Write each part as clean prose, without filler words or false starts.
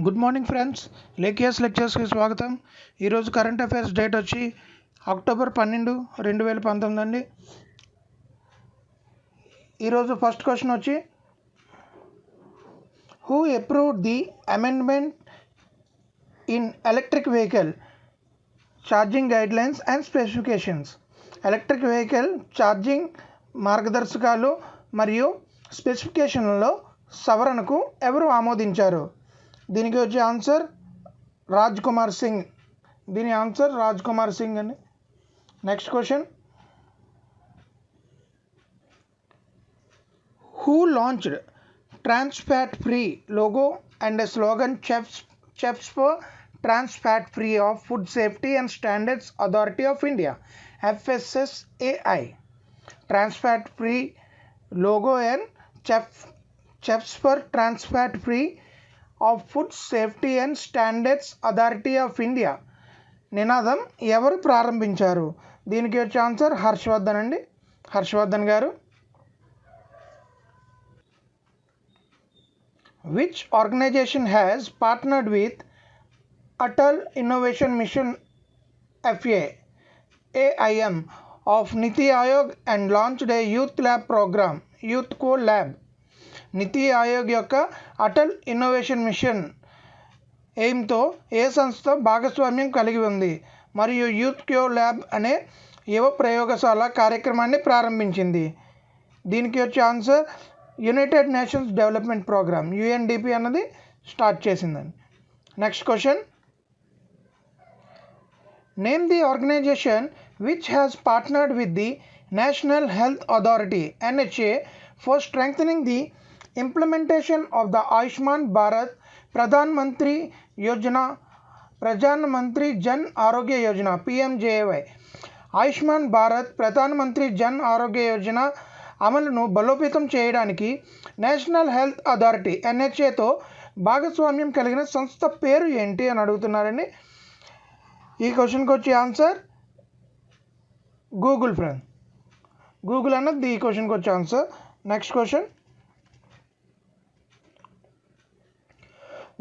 Good morning friends, లేకేఎస్ లెక్చర్స్కి స్వాగతం. ఈరోజు current affairs date వచ్చి అక్టోబర్ 12, 2019 అండి. ఈరోజు ఫస్ట్ క్వశ్చన్ వచ్చి, who approved the amendment in electric vehicle charging guidelines and specifications? Electric vehicle charging మార్గదర్శకాలు మరియు స్పెసిఫికేషన్లలో సవరణకు ఎవరు ఆమోదించారు? దీనికి వచ్చే ఆన్సర్ రాజ్ కుమార్ సింగ్. దీని ఆన్సర్ రాజ్ కుమార్ సింగ్ అండి. Next question, who launched trans fat free logo and slogan chefs for trans fat free of food safety and standards authority of India FSSAI? Trans fat free logo and chefs for trans fat free of food safety and standards authority of India నినాదం ఎవరు ప్రారంభించారు? దీనికి వచ్చే answer Harshavardhan అండి, హర్షవర్ధన్ గారు. Which organization has partnered with Atal Innovation Mission AIM of NITI Aayog and launched a youth lab program, youth co lab? NITI Aayog యొక్క Atal Innovation Mission ఎయిమ్తో ఏ సంస్థ భాగస్వామ్యం కలిగి ఉంది మరియు యూత్ క్యో ల్యాబ్ అనే యువ ప్రయోగశాల కార్యక్రమాన్ని ప్రారంభించింది? దీనికి వచ్చే answer united nations development program, UNDP అన్నది స్టార్ట్ చేసిందండి. Next question, name the organization which has partnered with the national health authority NHA for strengthening the implementation of the Ayushman Bharat Pradhan Mantri Jan Arogya Yojana PMJAY. Ayushman Bharat Pradhan Mantri Jan Arogya Yojana అమలును బలోపేతం చేయడానికి national health authority NHAతో భాగస్వామ్యం కలిగిన సంస్థ పేరు ఏంటి అని అడుగుతున్నారండి. ఈ క్వశ్చన్కి వచ్చే ఆన్సర్ గూగుల్ ఫ్రెండ్. గూగుల్ అన్నది ఈ క్వశ్చన్కి వచ్చే answer. Next question,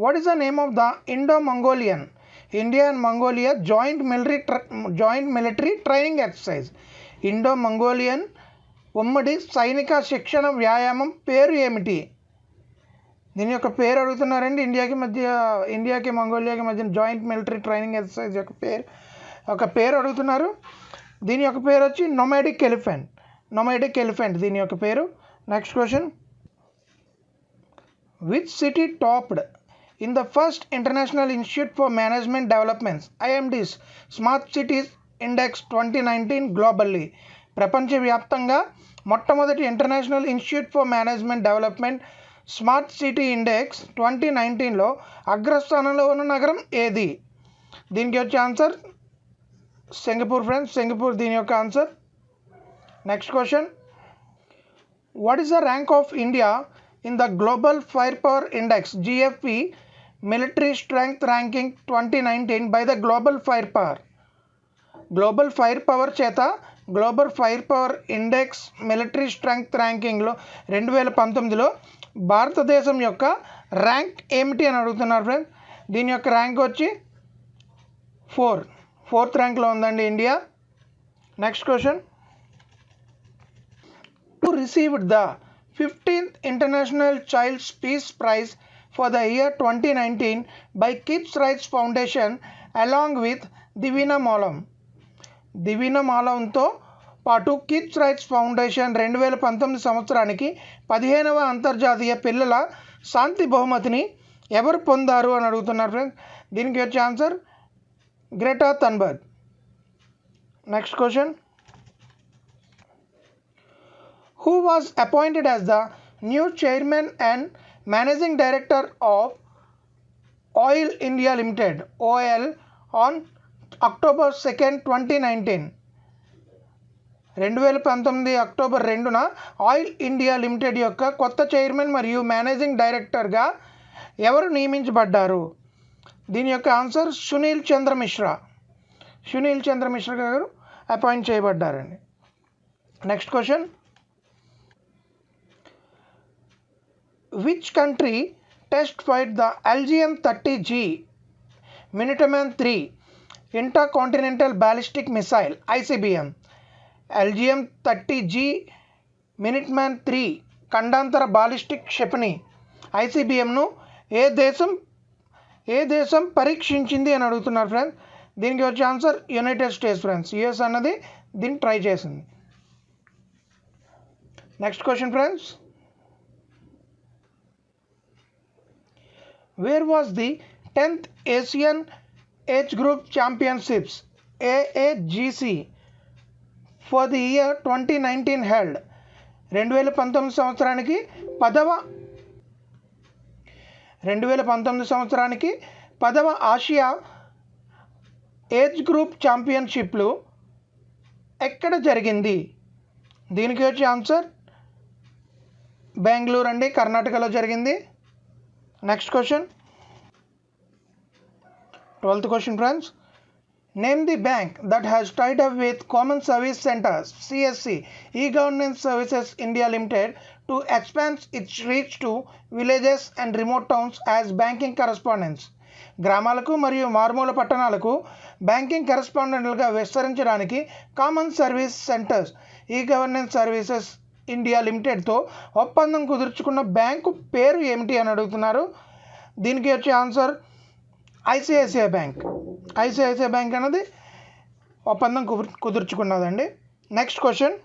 what is the name of the Indo-Mongolian India and Mongolia joint military training exercise? Indo-Mongolian ఉమ్మడి సైనిక శిక్షణ వ్యాయామం పేరు ఏమిటి? దీని యొక్క పేరు అడుగుతున్నారండి. ఇండియాకి మంగోలియాకి మధ్య జాయింట్ మిలిటరీ ట్రైనింగ్ ఎక్సర్సైజ్ యొక్క పేరు అడుగుతున్నారు. దీని యొక్క పేరు వచ్చి నొమాడిక్ ఎలిఫెంట్ దీని యొక్క పేరు. Next question, which city topped in the first International Institute for Management Development's IMD's Smart Cities Index 2019 globally? ప్రపంచవ్యాప్తంగా మొట్టమొదటి International Institute for Management Development Smart City Index 2019లో అగ్రస్థానంలో ఉన్న నగరం ఏది? దీనికి వచ్చే ఆన్సర్ సింగపూర్ ఫ్రెండ్స్, సింగపూర్ దీని యొక్క answer. Next question, what is the rank of India in the Global Fire Power Index GFP military strength ranking 2019 by the Global Fire Power చేత Global Fire Power Index military strength ర్యాంకింగ్లో 2019లో భారతదేశం యొక్క rank ఏమిటి అని అడుగుతున్నారు friends. దీని యొక్క ర్యాంక్ వచ్చి ఫోర్త్ ర్యాంక్లో ఉందండి India. Next question, who received the 15th International Child's Peace Prize for the year 2019 by Kids Rights Foundation along with దివీనా మాలంతో పాటు కిడ్స్ రైట్స్ ఫౌండేషన్ 2019 సంవత్సరానికి 15వ అంతర్జాతీయ పిల్లల శాంతి బహుమతిని ఎవరు పొందారు అని అడుగుతున్నారు ఫ్రెండ్స్. దీనికి వచ్చే answer Greta Thunberg. Next question, who was appointed as the new chairman and managing director of Oil India Limited OIL on October 2nd, 2019? 2019 October 2న ఆయిల్ ఇండియా లిమిటెడ్ యొక్క కొత్త చైర్మన్ మరియు మేనేజింగ్ డైరెక్టర్గా ఎవరు నియమించబడ్డారు? దీని యొక్క ఆన్సర్ సునీల్ చంద్ర మిశ్రా గారు అపాయింట్ చేయబడ్డారండి. Next question, which country test fired the LGM-30G Minuteman III Intercontinental Ballistic Missile ICBM. LGM-30G Minuteman III ఖండాంతర బాలిస్టిక్ క్షిపణి ICBMను ఏ దేశం పరీక్షించింది అని అడుగుతున్నారు ఫ్రెండ్స్. దీనికి వచ్చే answer United states friends. US అన్నది దీన్ని ట్రై చేసింది. Next question friends. Wear was the 10th Asian age group championships AAGC for the year 2019 held? 2019 సంవత్సరానికి 10వ ఆసియా ఏజ్ గ్రూప్ ఛాంపియన్షిప్లు ఎక్కడ జరిగింది? దీనికి వచ్చే ఆన్సర్ బెంగళూరు అండి, కర్ణాటకలో జరిగింది. Next question, 12th question friends. Name the bank that has tied up with common service centres CSC E-Governance Services India Limited to expand its reach to villages and remote towns as banking correspondents. గ్రామాలకు మరియు మారుమూల పట్టణాలకు banking కరెస్పాండెంట్లుగా విస్తరించడానికి common service centres E-Governance Services India లిమిటెడ్తో ఒప్పందం కుదుర్చుకున్న bank పేరు ఏమిటి అని అడుగుతున్నారు. దీనికి వచ్చే answer ICICI bank. ICICI bank అనేది ఒప్పందం కుదుర్చుకున్నదండి. Next question,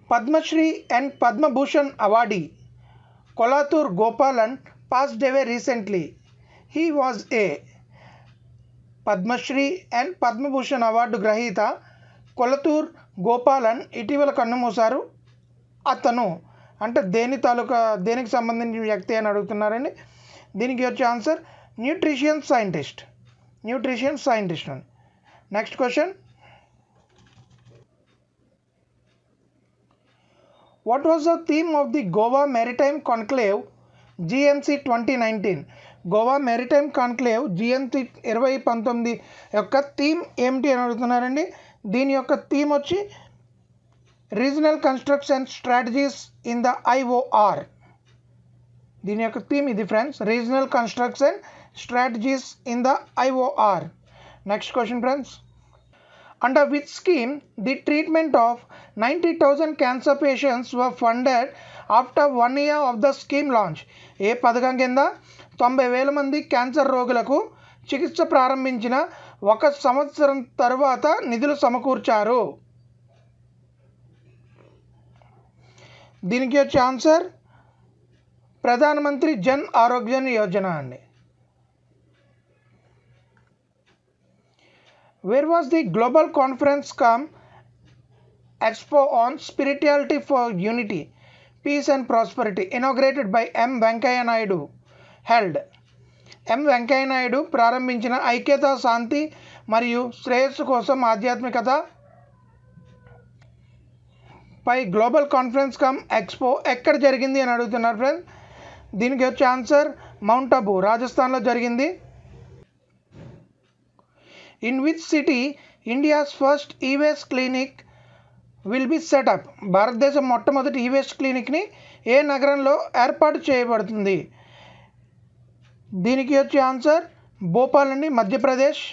Padma Shri and Padma Bhushan awardee Kolathur Gopalan passed away recently. He was a. Padma Shri and Padma Bhushan award గ్రహీత కొలతూర్ గోపాలన్ ఇటీవల కన్నుమూశారు. అతను అంటే దేనికి సంబంధించిన వ్యక్తి అని అడుగుతున్నారండి. దీనికి వచ్చే ఆన్సర్ న్యూట్రిషన్ సైంటిస్ట్ అని. Next question, what was the theme of the Goa maritime conclave GMC 2019? Goa maritime conclave GMC 2019 యొక్క థీమ్ ఏమిటి అని అడుగుతున్నారండి. దీని యొక్క థీమ్ వచ్చి regional construction strategies in the IOR. దీని యొక్క థీమ్ ఇది friends, regional construction strategies in the IOR. Next question friends, under which scheme the treatment of 90,000 cancer patients were funded after 1 year of the scheme launch? ఏ పథకం కింద 90,000 మంది cancer రోగులకు చికిత్స ప్రారంభించిన 1 సంవత్సరం తర్వాత నిధులు సమకూర్చారు? దీనికి వచ్చే ఆన్సర్ ప్రధానమంత్రి జన్ ఆరోగ్య యోజన అండి. Where was the global conference cum expo on spirituality for unity, peace and prosperity inaugurated by M. Venkaiah Naidu held? M. Venkaiah Naidu ప్రారంభించిన ఐక్యత, శాంతి మరియు శ్రేయస్సు కోసం ఆధ్యాత్మికత పై గ్లోబల్ కాన్ఫరెన్స్ కమ్ ఎక్స్పో ఎక్కడ జరిగింది అని అడుగుతున్నారు ఫ్రెండ్స్. దీనికి వచ్చే ఆన్సర్ మౌంట్ అబూ, రాజస్థాన్లో జరిగింది. In which city India's first e waste clinic will be set up? భారతదేశం మొట్టమొదటి ఈవేస్ట్ క్లినిక్ని ఏ నగరంలో ఏర్పాటు చేయబడుతుంది? దీనికి వచ్చే ఆన్సర్ భోపాల్ అండి, Madhya Pradesh.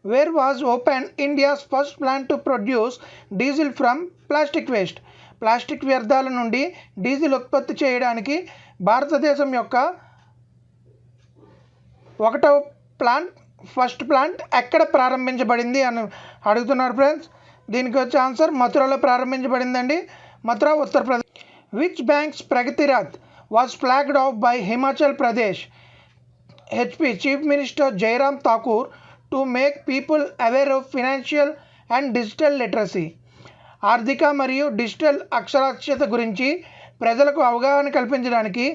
Where was open India's first plant to produce diesel from plastic waste? Plastic వ్యర్థాల నుండి డీజిల్ ఉత్పత్తి చేయడానికి భారతదేశం యొక్క ఫస్ట్ ప్లాంట్ ఎక్కడ ప్రారంభించబడింది అని అడుగుతున్నారు ఫ్రెండ్స్. దీనికి వచ్చే ఆన్సర్ మథురలో ప్రారంభించబడిందండి, Mathura, Uttar Pradesh. Which banks Pragati Rath was flagged off by Himachal Pradesh HP chief minister Jairam Thakur to make people aware of financial and digital literacy? ఆర్థిక మరియు డిజిటల్ అక్షరాస్యత గురించి ప్రజలకు అవగాహన కల్పించడానికి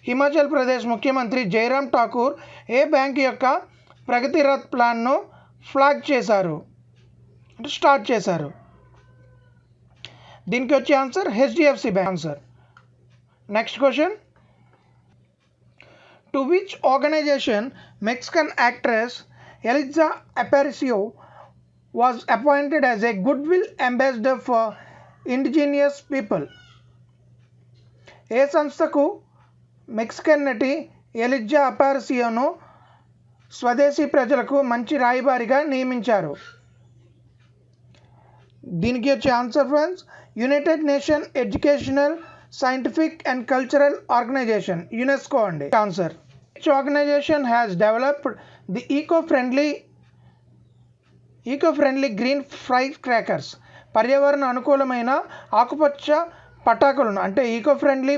హిమాచల్ ప్రదేశ్ ముఖ్యమంత్రి జైరామ్ ఠాకూర్ ఏ బ్యాంక్ యొక్క ప్రగతి రథ్ ప్లాన్ను ఫ్లాగ్ చేశారు అంటే స్టార్ట్ చేశారు? దీనికి వచ్చే answer HDFC bank answer. Next question, to which organization Mexican actress Eliza Aparicio was appointed as a goodwill ambassador for indigenous people? ఏ సంస్థకు మెక్సికన్ నటి ఎలిజా అపారిసియోను స్వదేశీ ప్రజలకు మంచి రాయబారిగా నియమించారు? దీనికి వచ్చే ఆన్సర్ friends, United Nation Educational Scientific and Cultural Organization, UNESCO అండి answer. Which organization has developed the eco friendly green fire crackers? పర్యావరణ అనుకూలమైన ఆకుపచ్చ పటాకులను అంటే ఈకో ఫ్రెండ్లీ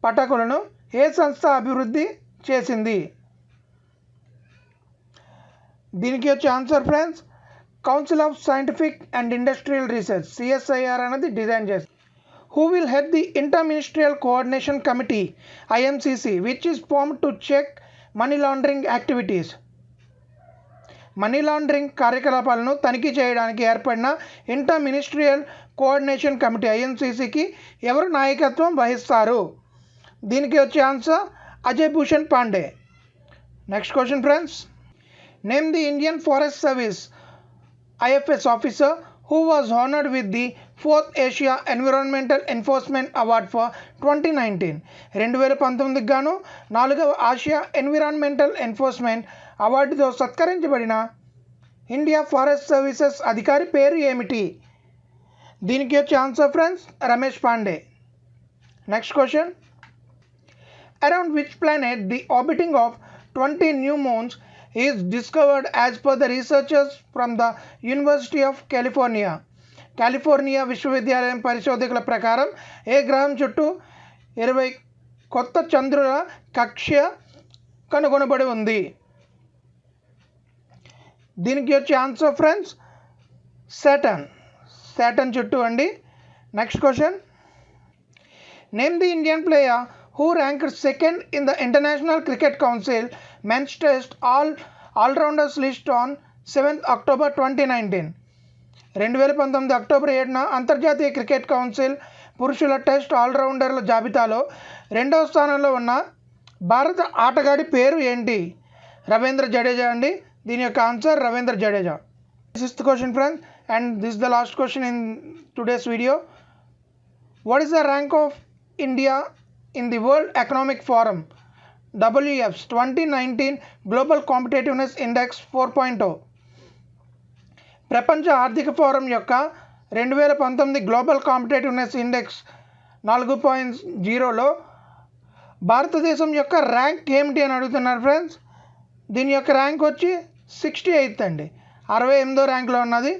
పటాకులను ఏ సంస్థ అభివృద్ధి చేసింది? దీనికి వచ్చే ఆన్సర్ friends, council of scientific and industrial research, CSIR అనేది డిజైన్ చేస్తుంది. Who will head the Inter-Ministerial Coordination Committee, IMCC, which is formed to check money laundering activities? Money laundering కార్యకలాపాలను తనిఖీ చేయడానికి ఏర్పడిన ఇంటర్ మినిస్ట్రియల్ కోఆర్డినేషన్ కమిటీ IMCCకి ఎవరు నాయకత్వం వహిస్తారు? దీనికి వచ్చే answer Ajay Bhushan Pandey. Next question friends, name the Indian forest service IFS officer who was honored with the 4th Asia Environmental Enforcement Award for 2019. 2019 గాను 4వ ఆసియా ఎన్విరాన్మెంటల్ ఎన్ఫోర్స్మెంట్ అవార్డుతో సత్కరించబడిన ఇండియా ఫారెస్ట్ సర్వీసెస్ అధికారి పేరు ఏమిటి? దీనికి వచ్చే ఆన్సర్ friends, Ramesh Pandey. Next question, around which planet the orbiting of 20 new moons is discovered as per the researchers from the University of California? California విశ్వవిద్యాలయం పరిశోధకుల ప్రకారం ఏ గ్రహం చుట్టూ 20 కొత్త చంద్రుల కక్ష్య కనుగొనబడి ఉంది? దీనికి వచ్చే ఆన్సర్ ఫ్రెండ్స్, సాటర్న్ చుట్టూ అండి. Next question, name the Indian player who ranked second in the International Cricket Council Men's Test All-Rounders list on 7th October 2019. 2019 October 7న అంతర్జాతీయ క్రికెట్ కౌన్సిల్ పురుషుల టెస్ట్ ఆల్రౌండర్ల జాబితాలో 2వ స్థానంలో ఉన్న భారత ఆటగాడి పేరు ఏంటి? రవీంద్ర జడేజా అండి. దీని యొక్క answer Ravindra Jadeja. 6th question friends, and this the last question in today's video. What is the rank of India in the World Economic Forum WEF's 2019 Global Competitiveness Index 4.0? ప్రపంచ ఆర్థిక ఫోరం యొక్క 2019 గ్లోబల్ కాంపిటేటివ్నెస్ ఇండెక్స్ 4.0లో భారతదేశం యొక్క rank ఏమిటి అని అడుగుతున్నారు friends. దీని యొక్క ర్యాంక్ వచ్చి 68th అండి, 68వ ర్యాంక్లో ఉన్నది.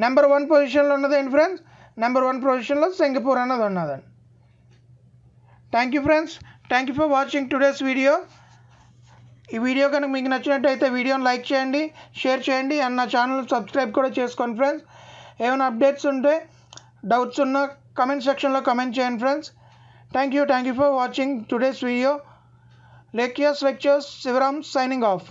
నెంబర్ 1 పొజిషన్లో ఉన్నది ఏంటి ఫ్రెండ్స్, నెంబర్ 1 పొజిషన్లో సింగపూర్ అన్నది ఉన్నదండి. Thank you friends, thank you for watching today's video. ఈ వీడియో కనుక మీకు నచ్చినట్టయితే వీడియోని లైక్ చేయండి, షేర్ చేయండి, అండ్ నా ఛానల్ సబ్స్క్రైబ్ కూడా చేసుకోండి ఫ్రెండ్స్. ఏమైనా అప్డేట్స్ ఉంటే, డౌట్స్ ఉన్నా కమెంట్ సెక్షన్లో కమెంట్ చేయండి friends. Thank you for watching today's video. Lekias Lectures, Sivaram signing off.